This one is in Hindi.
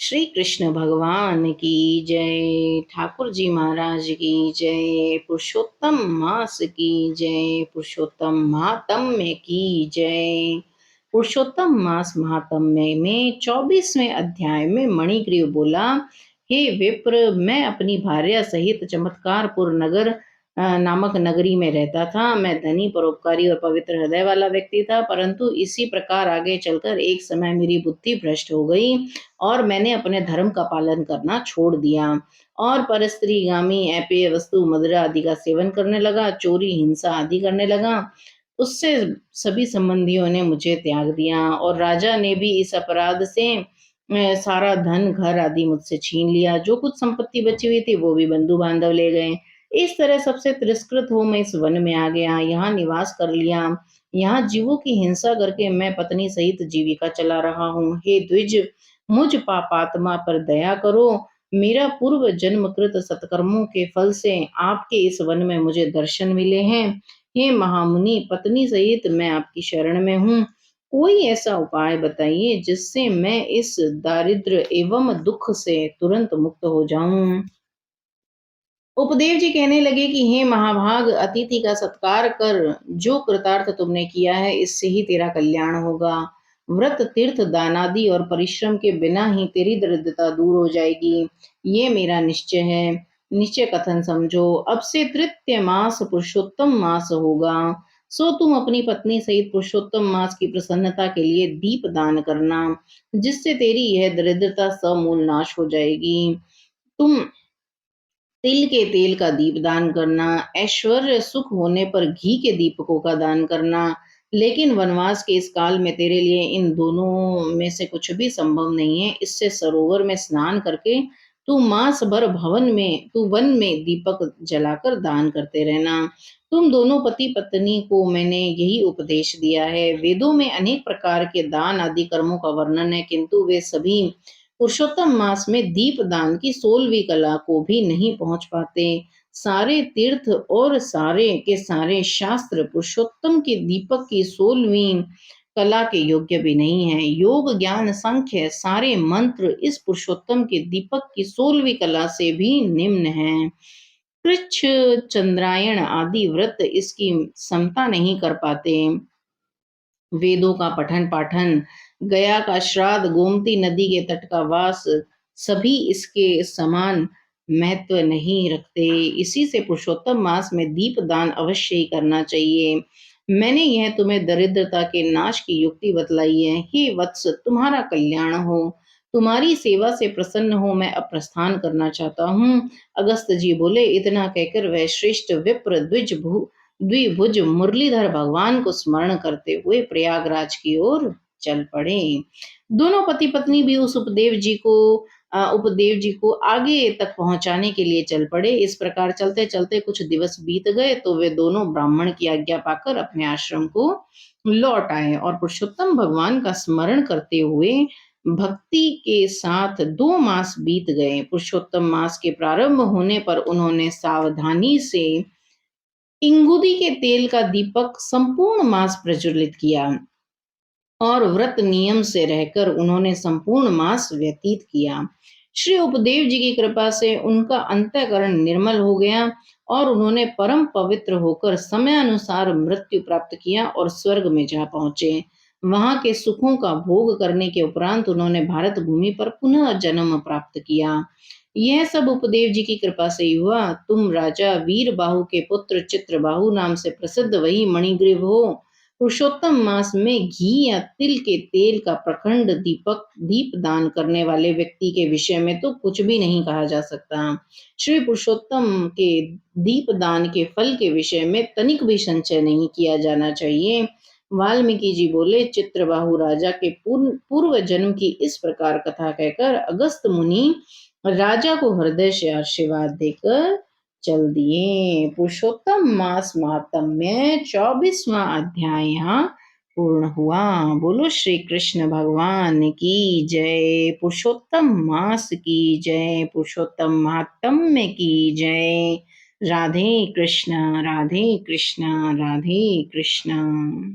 श्री कृष्ण भगवान की जय। ठाकुर जी महाराज की जय। पुरुषोत्तम मास की जय। पुरुषोत्तम महात्म्य की जय। पुरुषोत्तम मास महात्म्य में 24वें अध्याय में मणिग्रीव बोला, हे विप्र, मैं अपनी भार्या सहित चमत्कारपुर नगर नामक नगरी में रहता था। मैं धनी, परोपकारी और पवित्र हृदय वाला व्यक्ति था, परंतु इसी प्रकार आगे चलकर एक समय मेरी बुद्धि भ्रष्ट हो गई और मैंने अपने धर्म का पालन करना छोड़ दिया और परस्त्रीगामी अपेय वस्तु मदिरा आदि का सेवन करने लगा, चोरी, हिंसा आदि करने लगा। उससे सभी संबंधियों ने मुझे त्याग दिया और राजा ने भी इस अपराध से सारा धन, घर आदि मुझसे छीन लिया। जो कुछ संपत्ति बची हुई थी वो भी बंधु बांधव ले गए। इस तरह सबसे तिरस्कृत हो मैं इस वन में आ गया, यहाँ निवास कर लिया। यहाँ जीवों की हिंसा करके मैं पत्नी सहित जीविका चला रहा हूँ। हे द्विज, मुझ पापात्मा पर दया करो। मेरा पूर्व जन्मकृत सत्कर्मों के फल से आपके इस वन में मुझे दर्शन मिले हैं। हे महामुनि, पत्नी सहित मैं आपकी शरण में हूँ। कोई ऐसा उपाय बताइए जिससे मैं इस दारिद्र्य एवं दुख से तुरंत मुक्त हो जाऊं। उपदेव जी कहने लगे कि हे महाभाग, अतिथि का सत्कार कर। जो कृतार्थ तुमने किया है इससे ही तेरा कल्याण होगा। व्रत, तीर्थ, दानादि और परिश्रम के बिना ही तेरी दरिद्रता दूर हो जाएगी। ये मेरा निश्चय है। निश्चय कथन समझो। अब से तृतीय मास पुरुषोत्तम मास होगा, सो तुम अपनी पत्नी सहित पुरुषोत्तम मास की प्रसन्नता के लिए दीप दान करना, जिससे तेरी यह दरिद्रता समूल नाश हो जाएगी। तुम तिल के तेल का दीप दान करना, ऐश्वर्य सुख होने पर घी के दीपकों का दान करना। लेकिन वनवास के इस काल में तेरे लिए इन दोनों में से कुछ भी संभव नहीं है। इससे सरोवर में स्नान करके तू वन में दीपक जलाकर दान करते रहना। तुम दोनों पति पत्नी को मैंने यही उपदेश दिया है। वेदों में अनेक प्रकार के दान आदि कर्मों का वर्णन है, किंतु वे सभी पुरुषोत्तम मास में दीप दान की 16वीं कला को भी नहीं पहुंच पाते। सारे तीर्थ और सारे के सारे शास्त्र पुरुषोत्तम के दीपक की 16वीं कला के योग्य भी नहीं है। योग, ज्ञान, सांख्य सारे मंत्र इस पुरुषोत्तम के दीपक की 16वीं कला से भी निम्न हैं। कृच्छ, चंद्रायण आदि व्रत इसकी समता नहीं कर पाते। वेदों का पठन पाठन, गया का श्राद्ध, गोमती नदी के तट का वास सभी इसके समान महत्व नहीं रखते। इसी से पुरुषोत्तम मास में दीप दान अवश्य ही करना चाहिए। मैंने यह तुम्हें दरिद्रता के नाश की युक्ति बतलाई है। हे वत्स, तुम्हारा कल्याण हो। तुम्हारी सेवा से प्रसन्न हो मैं अब प्रस्थान करना चाहता हूँ। अगस्त जी बोले। इतना कहकर वह श्रेष्ठ विप्र द्विभुज मुरलीधर भगवान को स्मरण करते हुए प्रयागराज की ओर चल पड़े। दोनों पति पत्नी भी उस उपदेव जी को आगे तक पहुंचाने के लिए चल पड़े। इस प्रकार चलते चलते कुछ दिवस बीत गए तो वे दोनों ब्राह्मण की आज्ञा पाकर अपने आश्रम को लौट आए और पुरुषोत्तम भगवान का स्मरण करते हुए भक्ति के साथ 2 मास बीत गए। पुरुषोत्तम मास के प्रारंभ होने पर उन्होंने सावधानी से इंगुदी के तेल का दीपक संपूर्ण मास प्रज्वलित किया और व्रत नियम से रहकर उन्होंने संपूर्ण मास व्यतीत किया। श्री उपदेव जी की कृपा से उनका अंतःकरण निर्मल हो गया और उन्होंने परम पवित्र होकर समयानुसार मृत्यु प्राप्त किया और स्वर्ग में जा पहुंचे। वहां के सुखों का भोग करने के उपरांत उन्होंने भारत भूमि पर पुनः जन्म प्राप्त किया। यह सब उपदेव जी की कृपा से हुआ। तुम राजा वीर बाहु के पुत्र चित्रबाहु नाम से प्रसिद्ध वही मणिग्रीव हो। पुरुषोत्तम मास में घी या तिल के तेल का प्रखंड दीप दान करने वाले व्यक्ति के विषय में तो कुछ भी नहीं कहा जा सकता। श्री पुरुषोत्तम के दीप दान के फल के विषय में तनिक भी संचय नहीं किया जाना चाहिए। वाल्मीकि जी बोले, चित्रबाहु राजा के पूर्व जन्म की इस प्रकार कथा कहकर अगस्त मुनि राजा को हृदय से आशीर्वाद देकर चल दिए। पुरुषोत्तम मास महात्म्य 24वां अध्याय यहाँ पूर्ण हुआ। बोलो श्री कृष्ण भगवान की जय। पुरुषोत्तम मास की जय। पुरुषोत्तम महात्म्य की जय। राधे कृष्ण, राधे कृष्ण, राधे कृष्ण।